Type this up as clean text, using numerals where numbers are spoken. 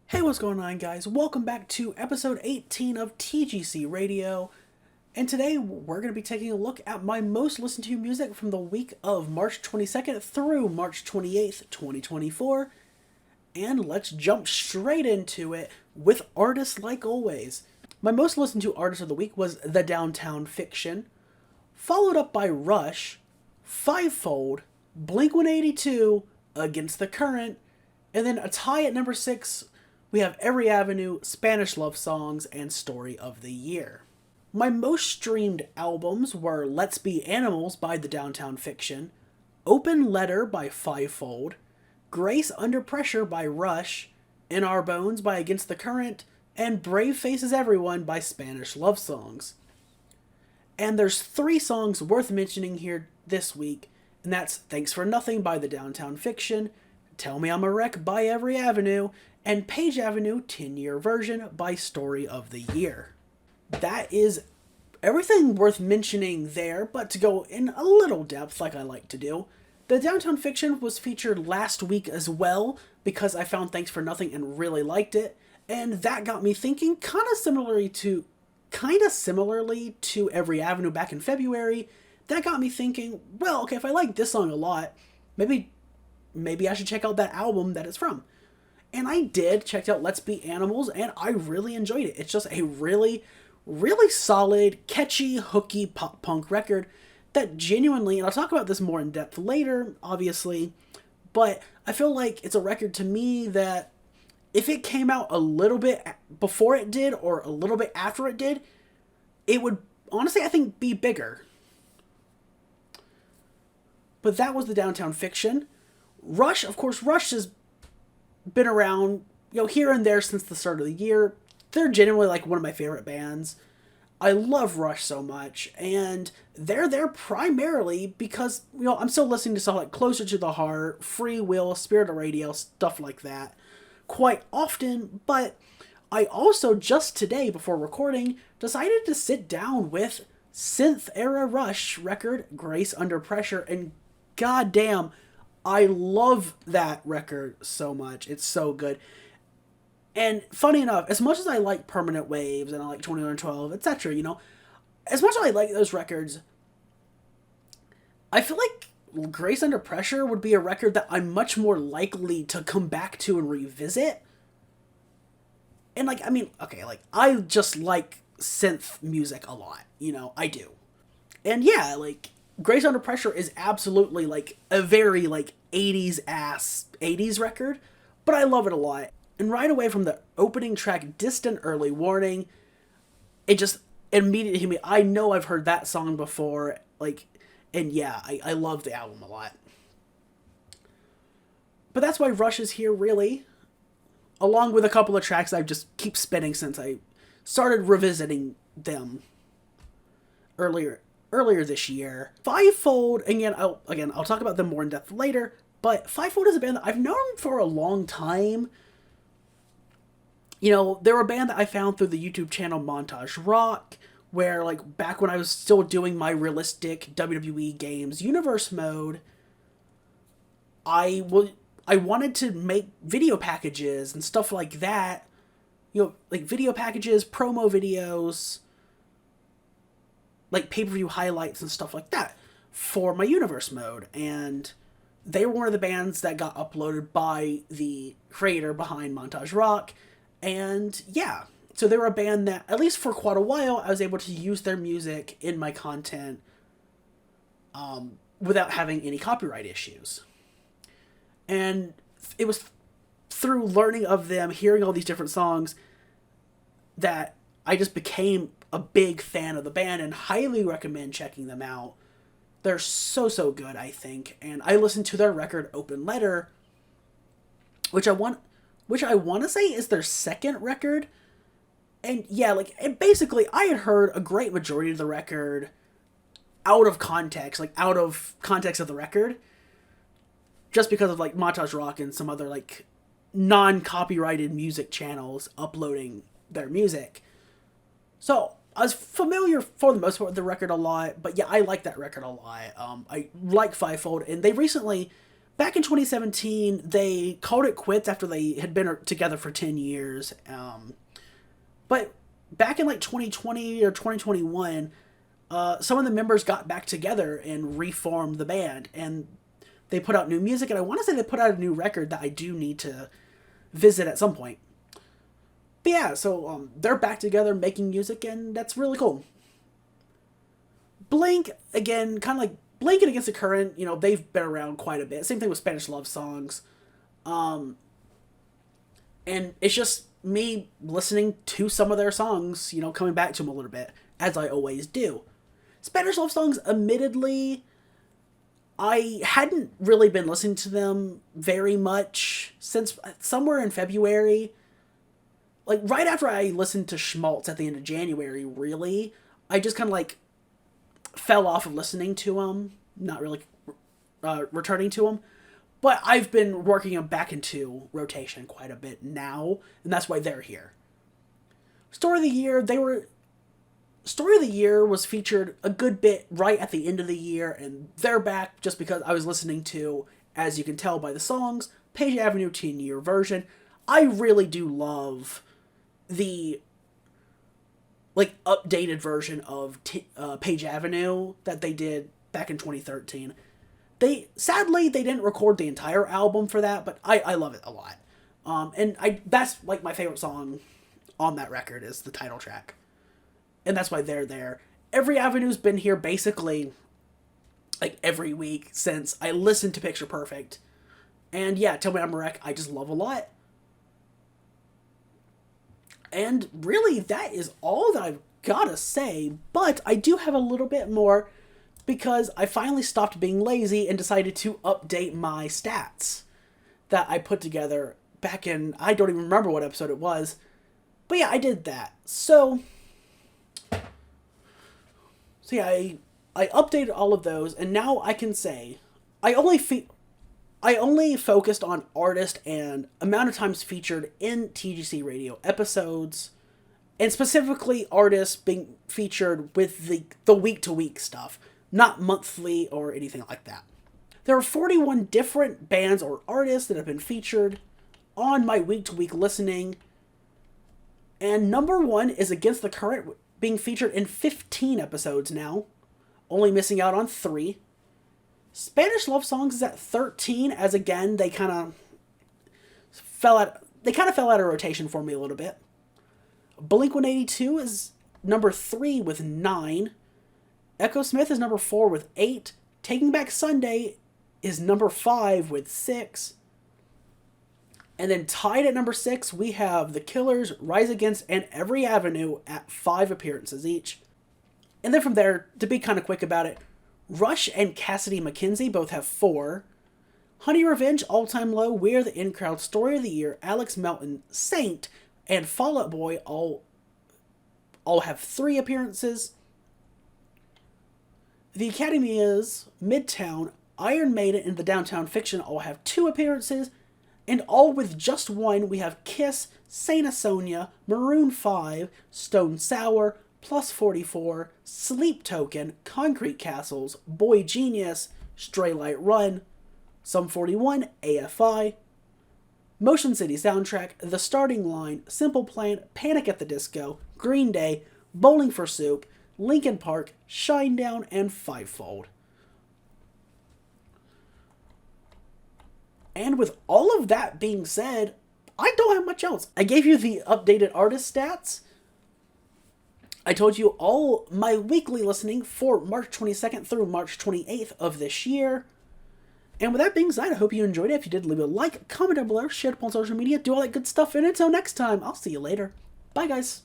Hey, what's going on, guys? Welcome back to episode 18 of TGC Radio. And today we're going to be taking a look at my most listened to music from the week of March 22nd through March 28th, 2024. And let's jump straight into it with artists like always. My most listened to artist of the week was The Downtown Fiction, followed up by Rush, Fivefold, Blink-182, Against the Current, and then a tie at number 6. We have Every Avenue, Spanish Love Songs, and Story of the Year. My most streamed albums were Let's Be Animals by The Downtown Fiction, Open Letter by Fivefold, Grace Under Pressure by Rush, In Our Bones by Against the Current, and Brave Faces Everyone by Spanish Love Songs. And there's 3 songs worth mentioning here this week, and that's Thanks for Nothing by The Downtown Fiction, Tell Me I'm a Wreck by Every Avenue, and Page Avenue 10-Year Version by Story of the Year. That is everything worth mentioning there, but to go in a little depth like I like to do, The Downtown Fiction was featured last week as well because I found Thanks for Nothing and really liked it, and that got me thinking kind of similarly to Every Avenue back in February. That got me thinking, well, okay, if I like this song a lot, maybe I should check out that album that it's from. And I did, checked out Let's Be Animals, and I really enjoyed it. It's just a really, really solid, catchy, hooky pop-punk record that genuinely, and I'll talk about this more in depth later, obviously, but I feel like it's a record to me that if it came out a little bit before it did or a little bit after it did, it would, honestly, I think, be bigger. But that was The Downtown Fiction. Rush, of course, Rush has been around, here and there since the start of the year. They're genuinely like one of my favorite bands. I love Rush so much, and they're there primarily because, I'm still listening to stuff like Closer to the Heart, Free Will, Spirit of Radio, stuff like that quite often, but I also just today, before recording, decided to sit down with synth era Rush record, Grace Under Pressure, and goddamn, I love that record so much. It's so good. And funny enough, as much as I like Permanent Waves and I like 2112, etc., as much as I like those records, I feel like Grace Under Pressure would be a record that I'm much more likely to come back to and revisit. And I just like synth music a lot. I do. And yeah, Grace Under Pressure is absolutely, a very, 80s record, but I love it a lot. And right away from the opening track, Distant Early Warning, it just immediately hit me. I know I've heard that song before, and yeah, I love the album a lot. But that's why Rush is here, really, along with a couple of tracks I just keep spinning since I started revisiting them earlier this year. Fivefold, I'll talk about them more in depth later, but Fivefold is a band that I've known for a long time. They're a band that I found through the YouTube channel Montage Rock, where, back when I was still doing my realistic WWE games universe mode, I wanted to make video packages and stuff like that. Video packages, promo videos, pay-per-view highlights and stuff like that for my universe mode, and they were one of the bands that got uploaded by the creator behind Montage Rock, and yeah, so they were a band that, at least for quite a while, I was able to use their music in my content without having any copyright issues. And it was through learning of them, hearing all these different songs, that I just became a big fan of the band and highly recommend checking them out. They're so good, I think. And I listened to their record Open Letter, which I want to say is their second record. And yeah, basically I had heard a great majority of the record out of context of the record, just because of Montage Rock and some other non-copyrighted music channels uploading their music. So I was familiar for the most part with the record a lot, but yeah, I like that record a lot. I like Fivefold, and they recently back in 2017, they called it quits after they had been together for 10 years. But back in like 2020 or 2021, some of the members got back together and reformed the band. And they put out new music. And I want to say they put out a new record that I do need to visit at some point. But yeah, so they're back together making music, and that's really cool. Blink, again, kind of like Blinking Against the Current, you know, they've been around quite a bit. Same thing with Spanish Love Songs. And it's just me listening to some of their songs, you know, coming back to them a little bit, as I always do. Spanish Love Songs, admittedly, I hadn't really been listening to them very much since somewhere in February. Like, right after I listened to Schmaltz at the end of January, really, I just kind of, like, fell off of listening to them, not really returning to them. But I've been working them back into rotation quite a bit now, and that's why they're here. Story of the Year was featured a good bit right at the end of the year, and they're back just because I was listening to, as you can tell by the songs, Page Avenue 10-year version. I really do love the like updated version of Page Avenue that they did back in 2013. Sadly they didn't record the entire album for that, but I love it a lot. And that's like my favorite song on that record is the title track. And that's why they're there. Every Avenue's been here basically like every week since I listened to Picture Perfect. And yeah, Tell Me I'm a Wreck, I just love a lot. And really, that is all that I've got to say. But I do have a little bit more because I finally stopped being lazy and decided to update my stats that I put together back in, I don't even remember what episode it was. But yeah, I did that. So yeah, I updated all of those, and now I can say I only focused on artist and amount of times featured in TGC Radio episodes, and specifically artists being featured with the week-to-week stuff, not monthly or anything like that. There are 41 different bands or artists that have been featured on my week-to-week listening, and number 1 is Against the Current, being featured in 15 episodes now, only missing out on 3. Spanish Love Songs is at 13, as again, they kind of fell out of rotation for me a little bit. Blink-182 is number 3 with 9. Echo Smith is number 4 with 8. Taking Back Sunday is number 5 with 6. And then tied at number 6, we have The Killers, Rise Against, and Every Avenue at 5 appearances each. And then from there, to be kind of quick about it, Rush and Cassidy McKenzie both have 4. Honey Revenge, All Time Low, We're the In Crowd, Story of the Year, Alex Melton, Saint, and Fall Out Boy all have 3 appearances. The Academias, Midtown, Iron Maiden, and the Downtown Fiction all have 2 appearances. And all with just 1, we have Kiss, Saint Asonia, Maroon 5, Stone Sour, Plus 44, Sleep Token, Concrete Castles, Boy Genius, Stray Light Run, Sum 41, AFI, Motion City Soundtrack, The Starting Line, Simple Plan, Panic at the Disco, Green Day, Bowling for Soup, Linkin Park, Shinedown, and Fivefold. And with all of that being said, I don't have much else. I gave you the updated artist stats. I told you all my weekly listening for March 22nd through March 28th of this year. And with that being said, I hope you enjoyed it. If you did, leave a like, comment down below, share it on social media, do all that good stuff. And until next time, I'll see you later. Bye, guys.